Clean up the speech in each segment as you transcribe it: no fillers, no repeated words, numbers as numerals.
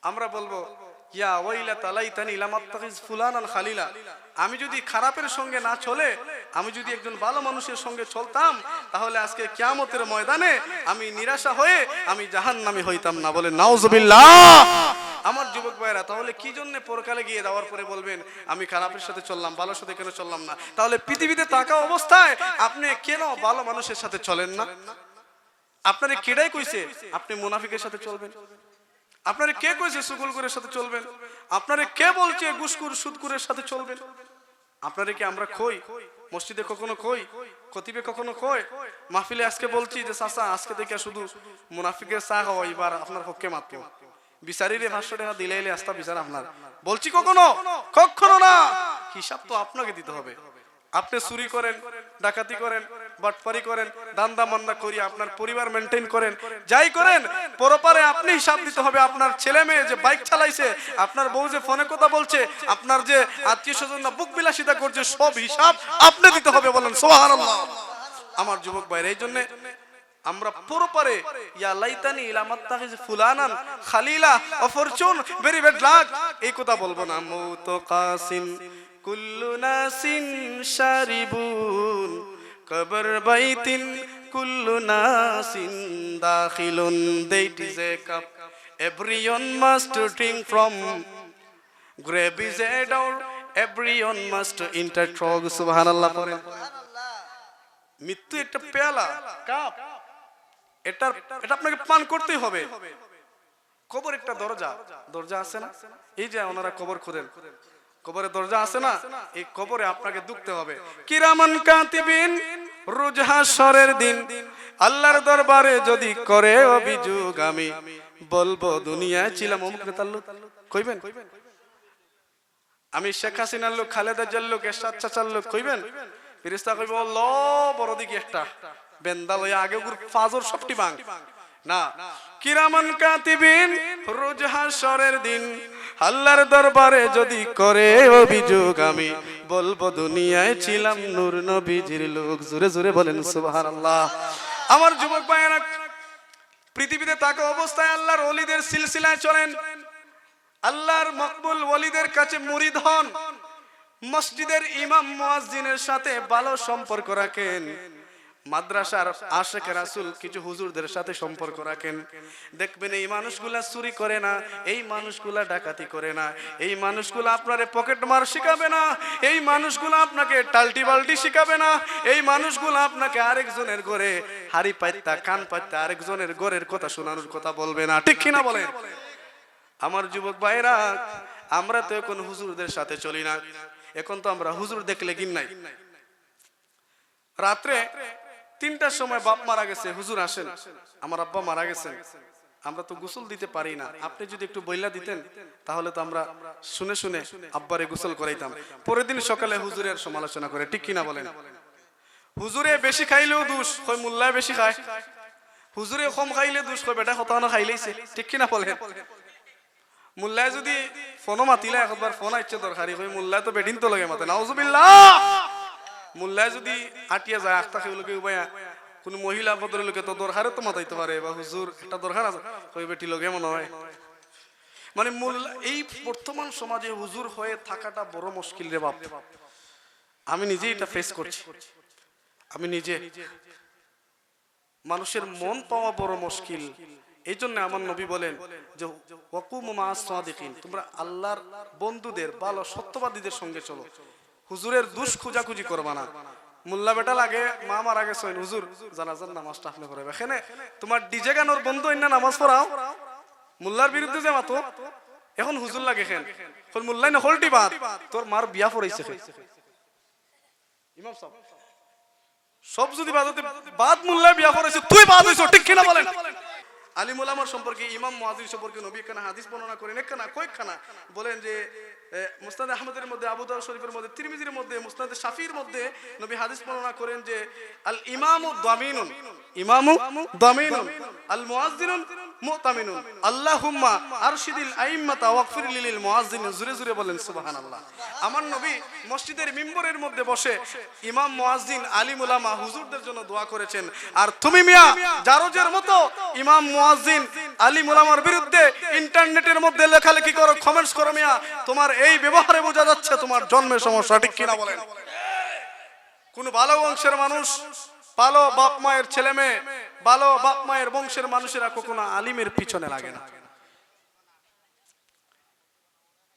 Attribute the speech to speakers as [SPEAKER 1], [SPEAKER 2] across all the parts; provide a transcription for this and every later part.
[SPEAKER 1] আমরা বলবো ইয়া ওয়াইলাতা লাইতানি লাম আত্তাখিজ ফুলানান খালিলা, আমি যদি খারাপের সঙ্গে না চলে, আমি যদি একজন ভালো মানুষের সঙ্গে চলতাম, তাহলে আজকে কিয়ামতের ময়দানে আমি নিরাশা হয়ে আমি জাহান্নামী হইতাম না। বলে নাউজুবিল্লাহ। আমার যুবক ভাইরা, তাহলে কি জন্য পরকালে গিয়ে যাওয়ার পরে বলবেন আমি খারাপের সাথে চললাম, ভালোর সাথে কেন চললাম না? তাহলে পৃথিবীতে থাকা অবস্থায় আপনি কেন ভালো মানুষের সাথে চলেন না? আপনারে কেডাই কইছে আপনি মুনাফিকের সাথে চলবেন? আপনারে কে কইছে সুগুলগুরের সাথে চলবেন? আপনারে কে বলছে ঘুষখোর সুদখোরের সাথে চলবেন? আপনারে কি আমরা কই? মসজিদে কখনো কই? খতিবে কখনো কই? মাহফিলে আজকে বলছি যে চাচা আজকে থেকে শুধু মুনাফিকের চা খাওয়া এবার আপনার পক্ষে মাত্র, বিচারিরে 500 টাকা দিলাইলে আস্তা বিচার আপনার। বলছি কখনো? কখনো না। হিসাব তো আপনাকে দিতে হবে। আপনি চুরি করেন, ডাকাতি করেন, বাটপারি করেন, দান্দা মান্না করি আপনার পরিবার মেনটেন করেন, যাই করেন পরপারে আপনি হিসাব দিতে হবে। আপনার ছেলে মেয়ে যে বাইক চালাইছে, আপনার বউ যে ফোনে কথা বলছে, আপনার যে আত্মীয় স্বজনরা বুক বিলাসিতা করছে, সব হিসাব আপনি দিতে হবে। বলেন সুবহানাল্লাহ। আমার যুবক ভাইরা, এই জন্য আমরা পরপারে ইয়া লাইতানি লাম আত্তাখিজ ফুলানান খালিলা ও ফরচুন ভেরি ব্যাড লাক এই কথা বলবো না। মৌত কাসিম কুল্লু নাসিন শারিবুন কবর বাইতিন কুল্লু নাসিন দাখিলুন, that is a cup everyone must drink from, grave is a door everyone must enter through। সুবহানাল্লাহ পড়েন। মৃত্যু একটা পেয়ালা, কাপ, এটা আপনাকে পান করতেই হবে। কবর একটা দরজা, দরজা আছে না? এই যে ওনারা কবর খোঁড়েন, কবরে দরজা আছে না? এই কবরে আপনাকে ঢুকতে হবে। কিরামান কাতিবিন, রোজ হাশরের দিন আল্লাহর দরবারে যদি করে অভিযোগ, আমি বলবো দুনিয়ায় ছিলাম অমুক নেতার লোক। কইবেন? আমি শেখ হাসিনার লোক, খালেদা জিয়ার লোক, এরশাদ চাচার লোক। কইবেন? ফেরেশতা কইব আল্লাহ বড় দিকে একটা বেন্দা লইয়া আগে গুর ফাজর সবটি ভাঙ না। কিরামান কাতিবিন, রোজ হাশরের দিন আল্লাহর দরবারে যদি করে অভিযোগ, আমি বলবো দুনিয়ায় ছিলাম নূর নবীজির লোক। জোরে জোরে বলেন সুবহানাল্লাহ। আমার যুবক ভাইয়েরা, পৃথিবীতে থাকা অবস্থায় আল্লাহর ওলিদের সিলসিলায় চলেন, আল্লাহর মকবুল ওলিদের কাছে মুরিদ হন, মসজিদের ইমাম মুয়াজ্জিনের সাথে ভালো সম্পর্ক রাখেন, মাদ্রাসার আশেকে রাসূল কিছু হুজুরদের সাথে সম্পর্ক রাখেন। দেখবেন এই মানুষগুলা চুরি করে না, এই মানুষগুলা ডাকাতি করে না, এই মানুষগুলা আপনারে পকেট মার শিখাবে না, এই মানুষগুলা আপনাকে টাল্টি বাল্টি শিখাবে না, এই মানুষগুলা আপনাকে আরেকজনের ঘরে হাড়ি পাইতা কান পাইতা আরেকজনের ঘরের কথা শোনানোর কথা বলবে না। ঠিক কিনা বলেন? আমার যুবক ভাইরা, আমরা তো এখন হুজুরদের সাথে চলি না। এখন তো আমরা হুজুর দেখলে গিন নাই। রাত্রে 3টার সময় বাপ মারা গেছে, হুজুর আসেন, আমার আব্বা মারা গেছেন, আমরা তো গোসল দিতে পারি না, আপনি যদি একটু বইলা দিতেন তাহলে তো আমরা শুনে শুনে আব্বারে গোসল করাইতাম। পরের দিন সকালে হুজুরের সমালোচনা করে। ঠিক কিনা বলেন? হুজুরে বেশি খাইলেও দোষ, কয় মোল্লায় বেশি খায়, হুজুরে কম খাইলে দোষ, কয় বেটা কত খাইলেইছে। ঠিক কিনা বলেন? মোল্লায় যদি ফোনও মাতিলে একবার ফোন আইছে দরকারি, কই মোল্লায় তো বেডিন তো লগে মাতে। নাউজুবিল্লাহ। মোল্লায় যদি আটিয়া যায় আখতা খেউলকে উবায়া কোন মহিলা ভদ্রলোকে তো দরকারে তো মাতাইতে পারে, বা হুজুর একটা দরকার আছে, কই বেটি লগে মনে হয়। মানে মোল্লা, এই বর্তমান সমাজে হুজুর হয়ে থাকাটা বড় মুশকিল রে বাপ। আমি নিজে এটা ফেস করছি। আমি নিজে, মানুষের মন পাওয়া বড় মুশকিল। এই জন্য আমার নবী বলেন যে ওয়াকুমু মা'আস সাদিকিন, তোমরা আল্লাহর বন্ধুদের, ভালো সত্যবাদীদের সঙ্গে চলো, হুজুরের দুষ খোঁজাখুঁজি করবা না। মোল্লা বেটা লাগে মা মারা গেছে, হুজুর জানাজার নামাজটা আপনি পড়াবে, এখানে তোমার ডিজে গানোর বন্ধু অন্য নামাজ পড়াও, মোল্লার বিরুদ্ধে যে মাতো, এখন হুজুর লাগে খেন মোল্লাই না হলটি বাদ, তোর মার বিয়া পড়াইছে ইমাম সাহেব সব যদি বাজাতে বাদ মোল্লাই বিয়া পড়াইছে, তুই বাদ হইছো। ঠিক কিনা বলেন? আলিম উলামার সম্পর্কে, ইমাম মুয়াজ্জিন সম্পর্কে নবী একখানা হাদিস বর্ণনা করেন, একখানা কয়েকখানা বলেন যে মুসনাদ আহমদের মধ্যে, আবু দাউদ শরীফের মধ্যে, তিরমিজির মধ্যে, মুসনাদ শাফির মধ্যে নবী হাদিস বর্ণনা করেন যে আল ইমামু দামিনুন, ইমামু দামিনুন, আল মুয়াজ্জিনুন মুতামিনুন আল্লাহুম্মা আরশিদিল আইম্মাতা ওয়াগফির লিল মুয়াজ্জিন। জোরে জোরে বলেন সুবহানাল্লাহ। আমার নবী মসজিদের মিম্বরের মধ্যে বসে ইমাম মুয়াজ্জিন আলিম উলামা হুজুরদের জন্য দোয়া করেছেন। আর তুমি মিয়া জারজের মতো ইমাম মুয়াজ্জিন আলিম উলামার বিরুদ্ধে ইন্টারনেটের মধ্যে লেখালেখি করো, কমেন্টস করো মিয়া, তোমার এই ব্যবহারে বোঝা যাচ্ছে তোমার জন্মের সমস্যা, ঠিক কিনা বলেন? কোন ভালো বংশের মানুষ, ভালো বাপ মায়ের ছেলে মেয়ে, ভালো বাপ মায়ের বংশের মানুষেরা কখনো আলিমের পিছনে লাগে না।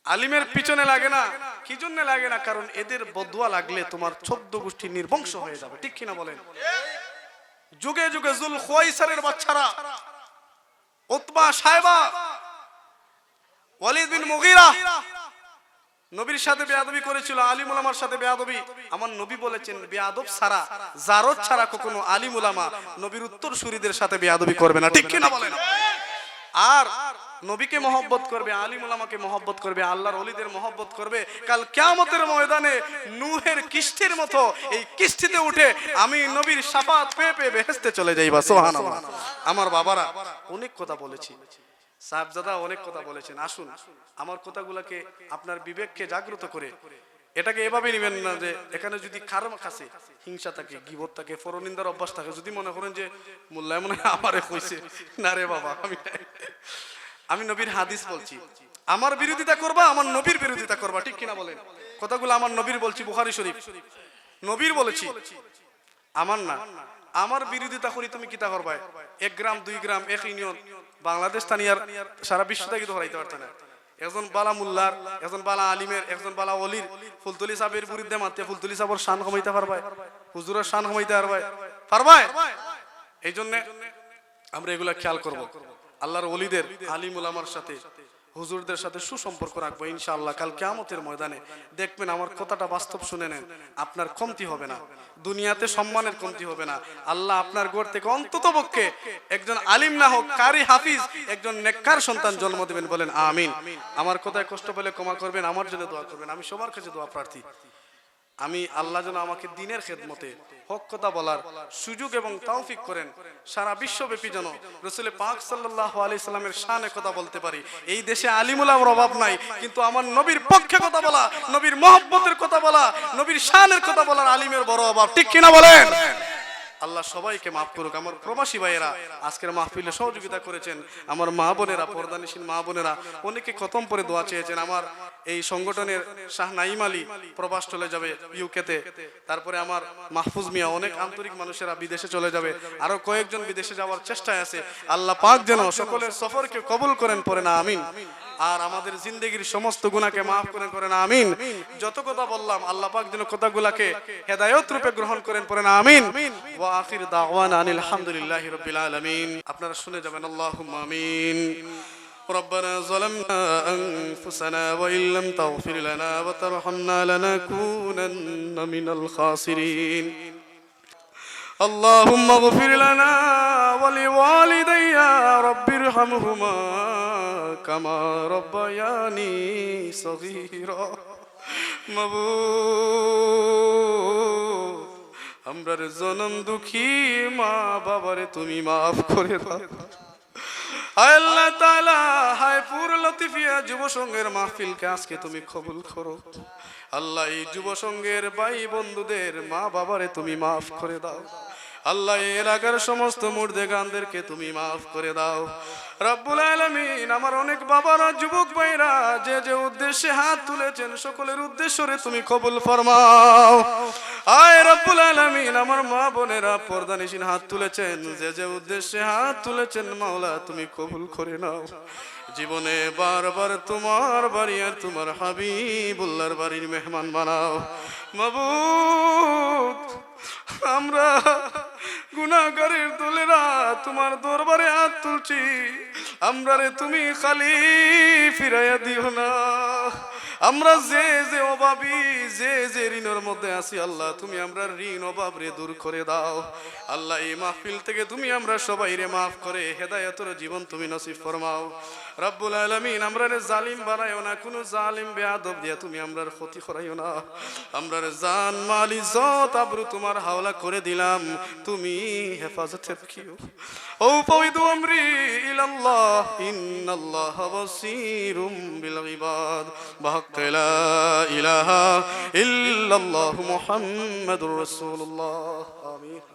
[SPEAKER 1] আলিমের পিছনে লাগে না, কি জন্য লাগে না? কারণ এদের বদুয়া লাগলে তোমার 14 গোষ্ঠী নির্বংশ হয়ে যাবে, ঠিক কিনা বলেন? যুগে যুগে জুল খুয়াইসারের বাচ্চারা, উতবা, সাইবা, ওয়ালিদ বিন মুগীরা নবীর সাথে বেয়াদবি করেছিল, আলিম উলামার সাথে বেয়াদবি। আমার নবী বলেছেন বেয়াদব ছাড়া, জারত ছাড়া কখনো আলিম উলামা নবীর উত্তরসূরিদের সাথে বেয়াদবি করবে না, ঠিক কিনা বলেন? আর নবীকে মহব্বত করবে, আলিম উলামাকে মহব্বত করবে, আল্লাহর ওলিদের মহব্বত করবে। কাল কিয়ামতের ময়দানে নূহের কিস্তির মতো এই কিস্তিতে উঠে আমি নবীর শাফাত পেয়ে পেয়ে বেহেশতে চলে যাইবা। সুবহানাল্লাহ। আমার বাবারা অনেক কথা বলেছি, সাহেবজাদা অনেক কথা বলেছেন। আসুন আমার কথাগুলোকে আপনার বিবেককে জাগ্রত করে এটাকে এভাবে নেবেন না যে এখানে যদি কারো কাছে হিংসা থাকে, গীবত থাকে, পরনিন্দার অভ্যাস থাকে, যদি মনে করেন যে মোল্লায় মনে হয় আমারে কইছে, না রে বাবা, আমি নবীর হাদিস বলছি। আমার বিরোধিতা করবা, আমার নবীর বিরোধিতা করবা, ঠিক কিনা বলেন? কথাগুলো আমার নবীর বলছি, বুখারী শরীফ, নবীর বলেছি, আমার না। আমার বিরোধিতা করি তুমি কিতা করবা? 1 গ্রাম 2 গ্রাম 1 ইউনিয়ন বাংলাদেশ স্থানীয় সারা বিশ্ব থেকে তো হরাইতে পারত না। একজন বালা মুল্লার, একজন বালা আলিমের, একজন বালা ওলির ফুলতলি সাহেবের বিরুদ্ধে মারতে ফুলতলি সাহেবের শান কমাইতে পারবাই, হুজুরের শান কমাইতে পারবাই। এই জন্য আমরা এগুলা খেয়াল করব। আল্লাহর ওলিদের, আলিম উলামার সাথে, হুজুরদের সাথে সুসম্পর্ক রাখবো ইনশাআল্লাহ। কাল কিয়ামতের ময়দানে দেখবেন আমার কথাটা বাস্তব শুনে নেন, আপনার কমতি হবে না, দুনিয়াতে সম্মানের কমতি হবে না। আল্লাহ আপনার ঘর থেকে অন্ততপক্ষে একজন আলিম না হোক, কারি হাফিজ, একজন নেককার সন্তান জন্ম দেবেন, বলেন আমিন। আমার কথায় কষ্ট পেলে ক্ষমা করবেন, আমার জন্য দোয়া করবেন। আমি সবার কাছে দোয়া প্রার্থী, আমি আল্লাহ যেন আমাকে দ্বীনের খেদমতে হক কথা বলার সুযোগ এবং তৌফিক করেন। সারা বিশ্বব্যাপী যেন রাসূল পাক সাল্লাল্লাহু আলাইহি সাল্লামের শানে কথা বলতে পারি। এই দেশে আলিম উলামার অভাব নাই, কিন্তু আমার নবীর পক্ষে কথা বলা, নবীর মহব্বতের কথা বলা, নবীর শানের কথা বলার আলিমের বড় অভাব, ঠিক কিনা বলেন? আল্লাহ সবাইকে মাফ করুক। আমার প্রবাসী ভাইয়েরা আজকের মাহফিলে সহযোগিতা করেছেন, আমার মা বোনেরা, পর্দানিশীল মা বোনেরা অনেকে খতম পরে দোয়া চেয়েছেন। আমার এই সংগঠনের শাহ নাইম আলী প্রবাস চলে যাবে ইউকেতে, তারপরে আমার মাহফুজ মিয়া, অনেক আন্তরিক মানুষেরা বিদেশে চলে যাবে, আরো কয়েকজন বিদেশে যাওয়ার চেষ্টায় আছে। আল্লাহ পাক যেন সকলের সফরকে কবুল করেন, পড়ে না আমিন। আর আমাদের জিন্দেগির সমস্ত গুনাহকে মাফ করেন আমিন। যত কথা বললাম আল্লাহ পাক যেন কথাগুলোকে হেদায়েত রূপে গ্রহণ করেন, পড়েন আমিন। ওয়া আখির দাওয়ানা আনিল হামদুলিল্লাহি রাব্বিল আলামিন। আপনারা শুনে যাবেন আল্লাহুম্মা আমিন। ربنا ظلمنا أنفسنا وإن لم تغفر لنا وترحمنا لنكونن من الخاسرين اللهم اغفر لنا ولوالدي رب ارحمهما كما ربياني صغيرا মাবুদ আমরার জনম দুঃখী মা বাবারে তুমি মাফ করে দাও। আল্লাহ তাআলা হায়পুর লতিফিয়া যুব সংঘের মাহফিলকে আজকে তুমি কবুল করো। আল্লাহ এই যুব সংঘের ভাই বন্ধুদের মা বাবারে তুমি মাফ করে দাও। আল্লাহ এর আগের সমস্ত মুর্দেগানদেরকে তুমি মাফ করে দাও রব্বুল আলামিন। আমার অনেক বাবারা, যুবক ভাইরা যে যে উদ্দেশ্যে হাত তুলেছেন সকলের উদ্দেশ্যে তুমি কবুল ফরমাও। আয় রব্বুল আলামিন, আমার মা বোনেরা পর্দানিশীন হাত তুলেছেন, যে যে উদ্দেশ্যে হাত তুলেছেন মাওলা তুমি কবুল করে নাও। জীবনে বারবার তোমার বাড়ি আর তোমার হাবিবুল্লাহর বাড়ির মেহমান বানাও মাবুদ। আমরা গুনাহগারের দলেরা তোমার দরবারে হাত তুলছি, আমরা রে তুমি খালি ফিরাইয়া দিও না। আমরা যে যে অভাবী, যে যে ঋণের মধ্যে আছি আল্লাহ, তুমি আমরা ঋণ অভাব রে দূর করে দাও আল্লাহ। এই মাহফিল থেকে তুমি আমরা সবাই রে মাফ করে হেদায়েতের জীবন তুমি নসিব ফরমাও রব্বুল আলামিন। আমরা রে জালিম বানাইও না, কোনো জালিম বেয়াদব দিয়া তুমি আমরার ক্ষতি করাইও না। আমরার জান মাল ইজ্জত আবরু তোমার হাওলা করে দিলাম, তুমি হেফাজতে রাখিও। ও ফাউদু আমরি ইলাল্লাহ ইন্নাল্লাহ বাসীরুম বিল ইবাদ بحق لا إله إلا الله محمد رسول الله آمين